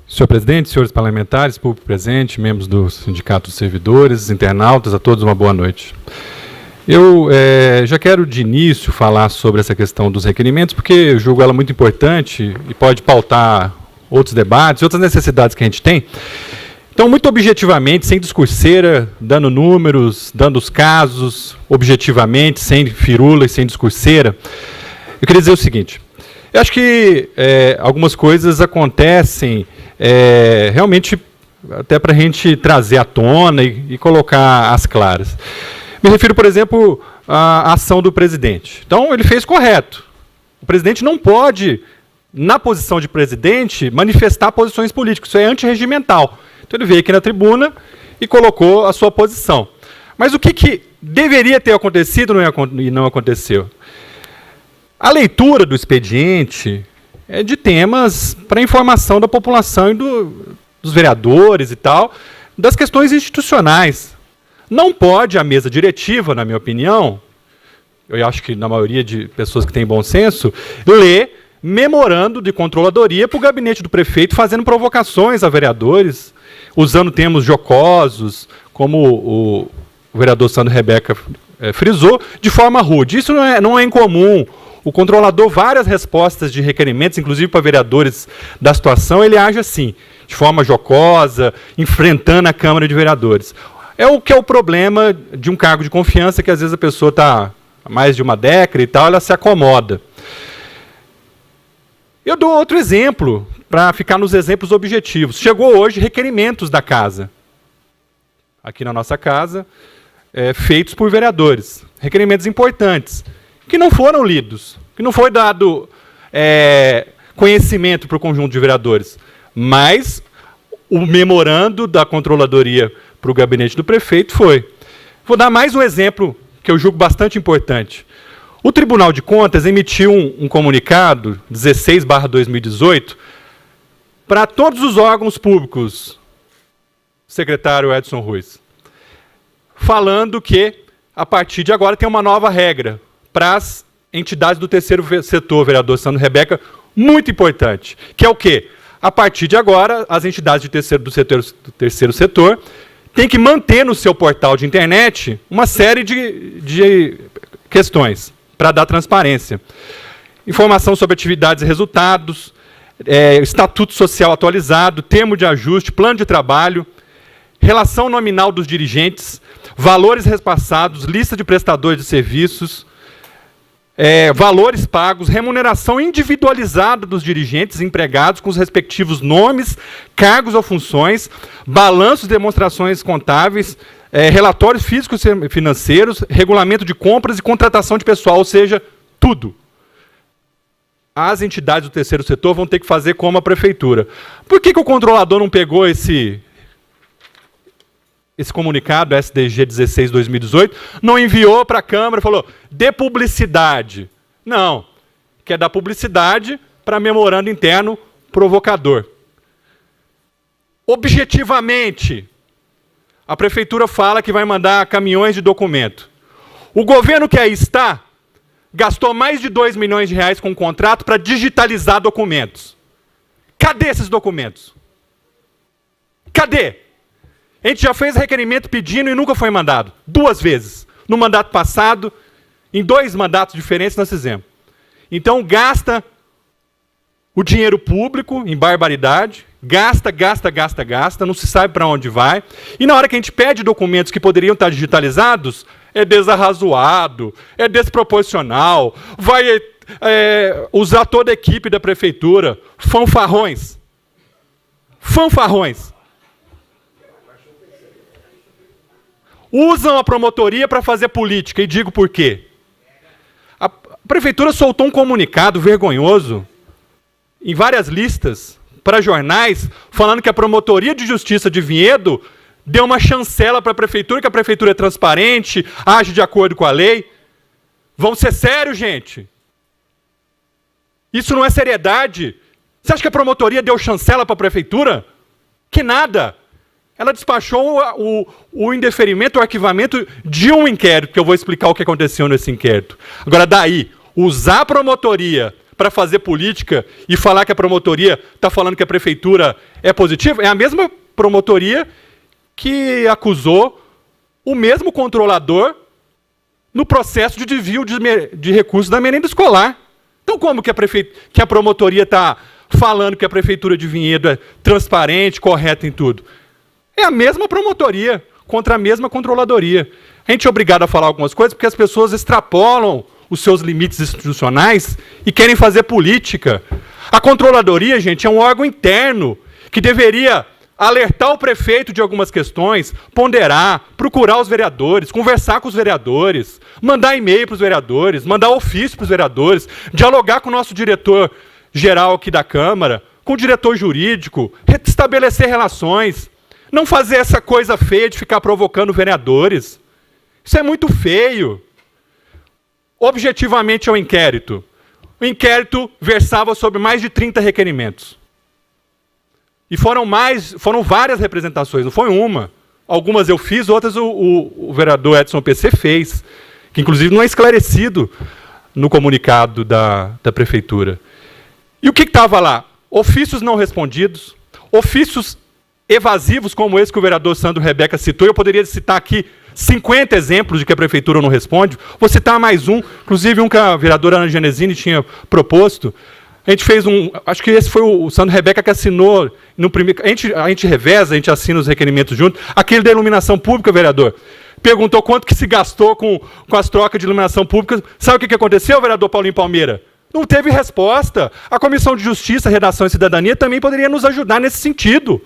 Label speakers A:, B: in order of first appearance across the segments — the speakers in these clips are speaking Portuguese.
A: Senhor presidente, senhores parlamentares, público presente, membros do Sindicato dos Servidores, internautas, a todos uma boa noite. Eu já quero de início falar sobre essa questão dos requerimentos, porque eu julgo ela muito importante e pode pautar outros debates, outras necessidades que a gente tem. Então, muito objetivamente, sem discurseira, dando números, dando os casos, objetivamente, sem firula e sem discurseira, eu queria dizer o seguinte: eu acho que algumas coisas acontecem realmente até para a gente trazer à tona e colocar às claras. Me refiro, por exemplo, à ação do presidente. Então, ele fez correto. O presidente não pode, na posição de presidente, manifestar posições políticas. Isso é antirregimental. Então, ele veio aqui na tribuna e colocou a sua posição. Mas o que deveria ter acontecido e não aconteceu? A leitura do expediente é de temas para informação da população e dos vereadores e tal, das questões institucionais. Não pode a mesa diretiva, na minha opinião, eu acho que na maioria de pessoas que têm bom senso, ler memorando de controladoria para o gabinete do prefeito, fazendo provocações a vereadores, usando termos jocosos, como o vereador Sandro Rebeca frisou, de forma rude. Isso não é incomum. O controlador, várias respostas de requerimentos, inclusive para vereadores da situação, ele age assim, de forma jocosa, enfrentando a Câmara de Vereadores. É o que é o problema de um cargo de confiança, que às vezes a pessoa está há mais de uma década e tal, ela se acomoda. Eu dou outro exemplo, para ficar nos exemplos objetivos. Chegou hoje requerimentos da casa, aqui na nossa casa, feitos por vereadores. Requerimentos importantes, que não foram lidos, que não foi dado conhecimento para o conjunto de vereadores, mas o memorando da controladoria para o gabinete do prefeito foi. Vou dar mais um exemplo que eu julgo bastante importante. O Tribunal de Contas emitiu um comunicado, 16/2018, para todos os órgãos públicos, secretário Edson Ruiz, falando que, a partir de agora, tem uma nova regra para as entidades do terceiro setor, vereador Sandro Rebeca, muito importante, que é o quê? A partir de agora, as entidades do terceiro setor têm que manter no seu portal de internet uma série de questões para dar transparência. Informação sobre atividades e resultados, estatuto social atualizado, termo de ajuste, plano de trabalho, relação nominal dos dirigentes, valores repassados, lista de prestadores de serviços, valores pagos, remuneração individualizada dos dirigentes empregados com os respectivos nomes, cargos ou funções, balanços, demonstrações contábeis, relatórios físicos e financeiros, regulamento de compras e contratação de pessoal, ou seja, tudo. As entidades do terceiro setor vão ter que fazer como a prefeitura. Por que o controlador não pegou esse comunicado, SDG 16/2018, não enviou para a Câmara e falou, dê publicidade? Não, quer dar publicidade para memorando interno provocador. Objetivamente, a prefeitura fala que vai mandar caminhões de documento. O governo que aí está gastou mais de R$2 milhões com um contrato para digitalizar documentos. Cadê esses documentos? Cadê? A gente já fez requerimento pedindo e nunca foi mandado. 2 vezes. No mandato passado, em 2 mandatos diferentes nós fizemos. Então, gasta o dinheiro público em barbaridade, gasta, não se sabe para onde vai. E na hora que a gente pede documentos que poderiam estar digitalizados, é desarrazoado, é desproporcional, vai usar toda a equipe da prefeitura, fanfarrões. Fanfarrões. Usam a promotoria para fazer política, e digo por quê. A prefeitura soltou um comunicado vergonhoso, em várias listas, para jornais, falando que a promotoria de justiça de Vinhedo deu uma chancela para a prefeitura, que a prefeitura é transparente, age de acordo com a lei. Vamos ser sérios, gente. Isso não é seriedade. Você acha que a promotoria deu chancela para a prefeitura? Que nada. Ela despachou o indeferimento, o arquivamento de um inquérito, que eu vou explicar o que aconteceu nesse inquérito. Agora, daí, usar a promotoria para fazer política e falar que a promotoria está falando que a prefeitura é positiva? É a mesma promotoria que acusou o mesmo controlador no processo de desvio de recursos da merenda escolar. Então, como que a promotoria está falando que a prefeitura de Vinhedo é transparente, correta em tudo? É a mesma promotoria contra a mesma controladoria. A gente é obrigado a falar algumas coisas porque as pessoas extrapolam os seus limites institucionais e querem fazer política. A controladoria, gente, é um órgão interno que deveria alertar o prefeito de algumas questões, ponderar, procurar os vereadores, conversar com os vereadores, mandar e-mail para os vereadores, mandar ofício para os vereadores, dialogar com o nosso diretor-geral aqui da Câmara, com o diretor jurídico, estabelecer relações, não fazer essa coisa feia de ficar provocando vereadores. Isso é muito feio. Objetivamente é um inquérito. O inquérito versava sobre mais de 30 requerimentos. E foram várias representações, não foi uma. Algumas eu fiz, outras o vereador Edson PC fez, que inclusive não é esclarecido no comunicado da prefeitura. E o que estava lá? Ofícios não respondidos, ofícios evasivos como esse que o vereador Sandro Rebeca citou. Eu poderia citar aqui 50 exemplos de que a prefeitura não responde. Vou citar mais um, inclusive um que a vereadora Ana Genesini tinha proposto. A gente fez acho que esse foi o Sandro Rebeca que assinou, no primeiro, a gente reveza, a gente assina os requerimentos juntos, aquele da iluminação pública, vereador. Perguntou quanto que se gastou com as trocas de iluminação pública. Sabe o que aconteceu, vereador Paulinho Palmeira? Não teve resposta. A Comissão de Justiça, Redação e Cidadania também poderia nos ajudar nesse sentido.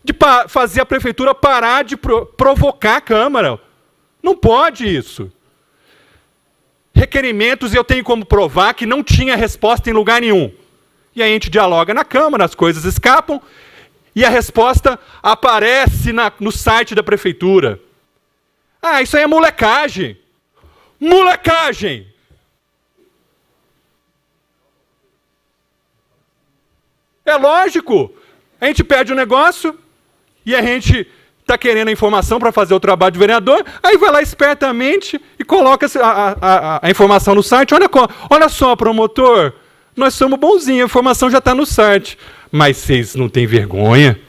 A: De fazer a prefeitura parar de provocar a Câmara. Não pode isso. Requerimentos, eu tenho como provar que não tinha resposta em lugar nenhum. E aí a gente dialoga na Câmara, as coisas escapam, e a resposta aparece no site da prefeitura. Ah, isso aí é molecagem. Molecagem! É lógico. A gente pede um negócio e a gente está querendo a informação para fazer o trabalho do vereador, aí vai lá espertamente e coloca a informação no site. Olha só, promotor, nós somos bonzinhos, a informação já está no site. Mas vocês não têm vergonha?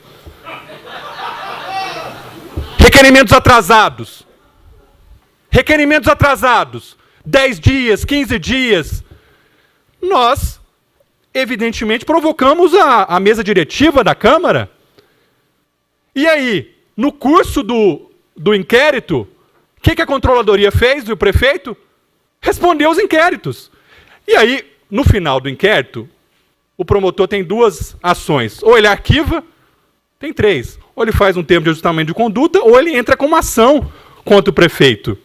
A: Requerimentos atrasados. Requerimentos atrasados. 10 dias, 15 dias. Nós, evidentemente, provocamos a mesa diretiva da Câmara. E aí, no curso do inquérito, o que a controladoria fez, o prefeito? Respondeu os inquéritos. E aí, no final do inquérito, o promotor tem duas ações. Ou ele arquiva, tem 3. Ou ele faz um termo de ajustamento de conduta, ou ele entra com uma ação contra o prefeito.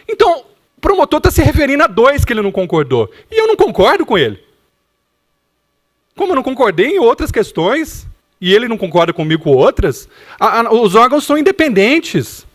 A: Então, o promotor está se referindo a 2 que ele não concordou. E eu não concordo com ele. Como eu não concordei em outras questões, e ele não concorda comigo com outras, os órgãos são independentes.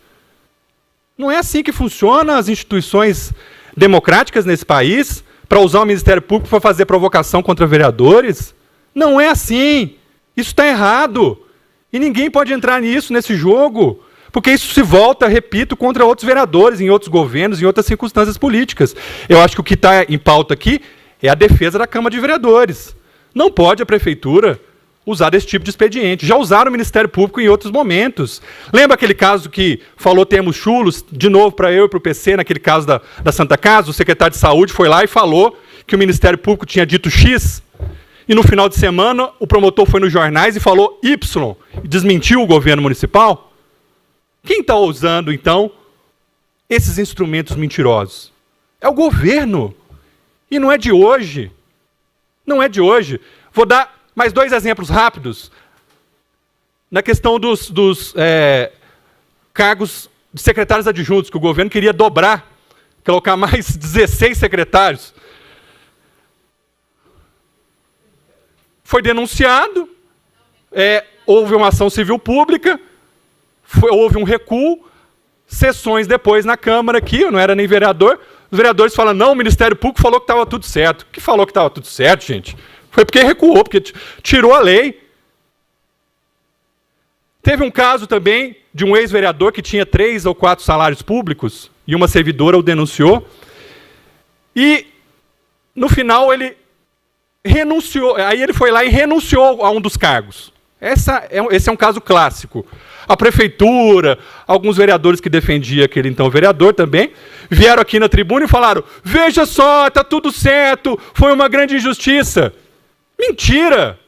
A: Não é assim que funcionam as instituições democráticas nesse país, para usar o Ministério Público para fazer provocação contra vereadores. Não é assim. Isso está errado. E ninguém pode entrar nesse jogo, porque isso se volta, repito, contra outros vereadores, em outros governos, em outras circunstâncias políticas. Eu acho que o que está em pauta aqui é a defesa da Câmara de Vereadores. Não pode a prefeitura usar desse tipo de expediente. Já usaram o Ministério Público em outros momentos. Lembra aquele caso que falou termos chulos, de novo para eu e para o PC, naquele caso da Santa Casa? O secretário de Saúde foi lá e falou que o Ministério Público tinha dito X, e no final de semana o promotor foi nos jornais e falou Y, e desmentiu o governo municipal. Quem está usando, então, esses instrumentos mentirosos? É o governo. E não é de hoje. Não é de hoje. Vou dar mais 2 exemplos rápidos. Na questão dos cargos de secretários adjuntos, que o governo queria dobrar, colocar mais 16 secretários. Foi denunciado, houve uma ação civil pública, houve um recuo, sessões depois na Câmara aqui, eu não era nem vereador, os vereadores falam, não, o Ministério Público falou que estava tudo certo. Que falou que estava tudo certo, gente? Foi porque recuou, porque tirou a lei. Teve um caso também de um ex-vereador que tinha 3 ou 4 salários públicos, e uma servidora o denunciou, e no final, ele renunciou, aí ele foi lá e renunciou a um dos cargos. Esse é um caso clássico. A prefeitura, alguns vereadores que defendiam aquele então vereador também, vieram aqui na tribuna e falaram: veja só, está tudo certo, foi uma grande injustiça. Mentira!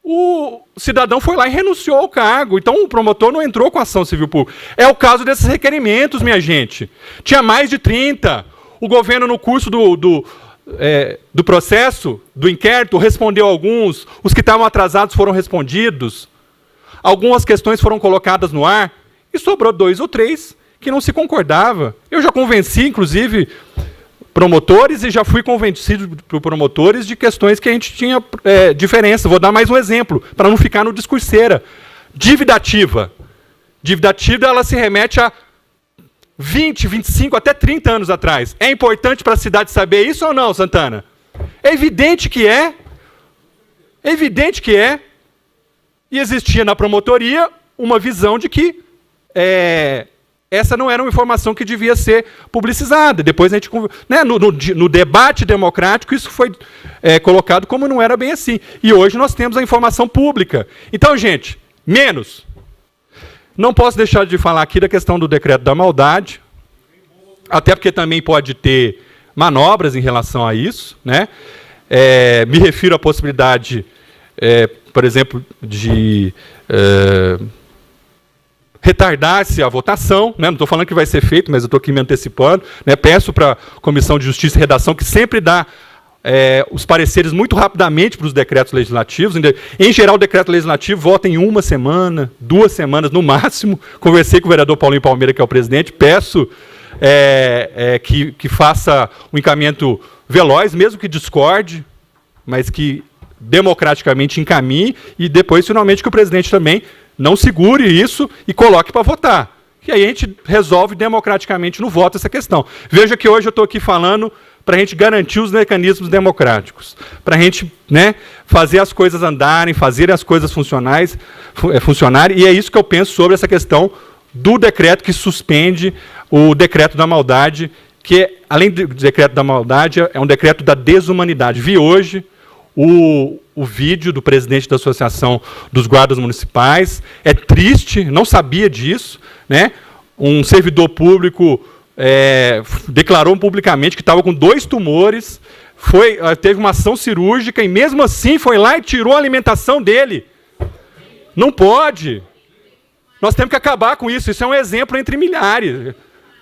A: O cidadão foi lá e renunciou ao cargo. Então o promotor não entrou com ação civil pública. É o caso desses requerimentos, minha gente. Tinha mais de 30. O governo, no curso do processo, do inquérito, respondeu alguns. Os que estavam atrasados foram respondidos. Algumas questões foram colocadas no ar. E sobrou 2 ou 3 que não se concordava. Eu já convenci, inclusive, promotores, e já fui convencido por promotores de questões que a gente tinha diferença. Vou dar mais um exemplo, para não ficar no discurseira. Dívida ativa. Dívida ativa, ela se remete a 20, 25, até 30 anos atrás. É importante para a cidade saber isso ou não, Santana? É evidente que é. É evidente que é. E existia na promotoria uma visão de que essa não era uma informação que devia ser publicizada. Depois a gente, né, no debate democrático, isso foi colocado como não era bem assim. E hoje nós temos a informação pública. Então, gente, menos. Não posso deixar de falar aqui da questão do decreto da maldade, até porque também pode ter manobras em relação a isso, né? Me refiro à possibilidade, por exemplo, de retardar-se a votação, né? Não estou falando que vai ser feito, mas eu estou aqui me antecipando, né? Peço para a Comissão de Justiça e Redação, que sempre dá os pareceres muito rapidamente para os decretos legislativos. Em geral, o decreto legislativo vota em 1 semana, 2 semanas no máximo. Conversei com o vereador Paulinho Palmeira, que é o presidente, peço que faça um encaminhamento veloz, mesmo que discorde, mas que democraticamente encaminhe, e depois, finalmente, que o presidente também não segure isso e coloque para votar. E aí a gente resolve democraticamente no voto essa questão. Veja que hoje eu estou aqui falando para a gente garantir os mecanismos democráticos, para a gente, né, fazer as coisas andarem, fazer as coisas funcionarem, e é isso que eu penso sobre essa questão do decreto que suspende o decreto da maldade, que, além do decreto da maldade, é um decreto da desumanidade. Vi hoje o vídeo do presidente da Associação dos Guardas Municipais. É triste, não sabia disso, né? Um servidor público declarou publicamente que estava com 2 tumores, teve uma ação cirúrgica e mesmo assim foi lá e tirou a alimentação dele. Não pode. Nós temos que acabar com isso. Isso é um exemplo entre milhares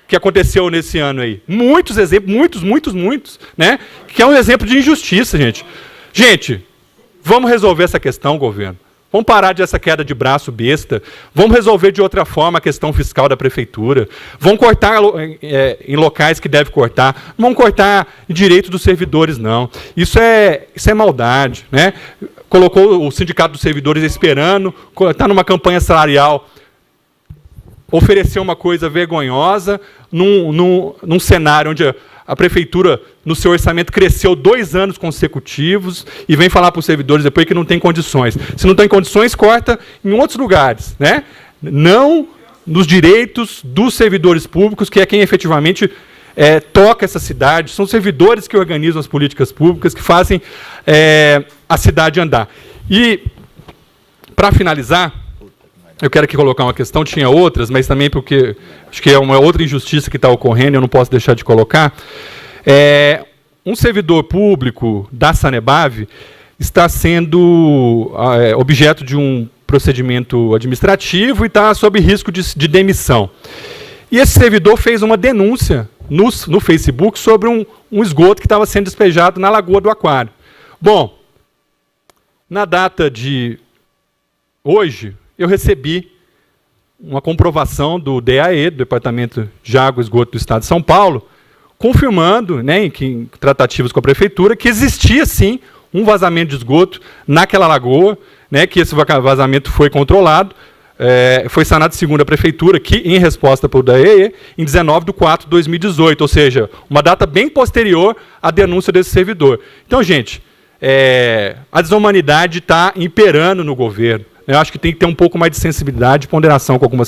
A: que aconteceu nesse ano aí. Muitos exemplos, muitos, né? Que é um exemplo de injustiça, gente. Gente, vamos resolver essa questão, governo. Vamos parar dessa queda de braço besta. Vamos resolver de outra forma a questão fiscal da prefeitura. Vamos cortar em locais que deve cortar. Não vamos cortar direito dos servidores, não. Isso é maldade, né? Colocou o Sindicato dos Servidores esperando, está numa campanha salarial, ofereceu uma coisa vergonhosa num cenário onde a prefeitura, no seu orçamento, cresceu 2 anos consecutivos e vem falar para os servidores depois que não tem condições. Se não tem condições, corta em outros lugares, né? Não nos direitos dos servidores públicos, que é quem efetivamente toca essa cidade. São servidores que organizam as políticas públicas, que fazem a cidade andar. E, para finalizar, eu quero aqui colocar uma questão, tinha outras, mas também porque acho que é uma outra injustiça que está ocorrendo, eu não posso deixar de colocar. Um servidor público da Sanebave está sendo objeto de um procedimento administrativo e está sob risco de demissão. E esse servidor fez uma denúncia no Facebook sobre um esgoto que estava sendo despejado na Lagoa do Aquário. Bom, na data de hoje, eu recebi uma comprovação do DAE, do Departamento de Água e Esgoto do Estado de São Paulo, confirmando, né, em tratativas com a prefeitura, que existia, sim, um vazamento de esgoto naquela lagoa, né, que esse vazamento foi controlado, foi sanado segundo a prefeitura, que, em resposta para o DAE, em 19/4/2018, ou seja, uma data bem posterior à denúncia desse servidor. Então, gente, a desumanidade está imperando no governo. Eu acho que tem que ter um pouco mais de sensibilidade e ponderação com algumas questões.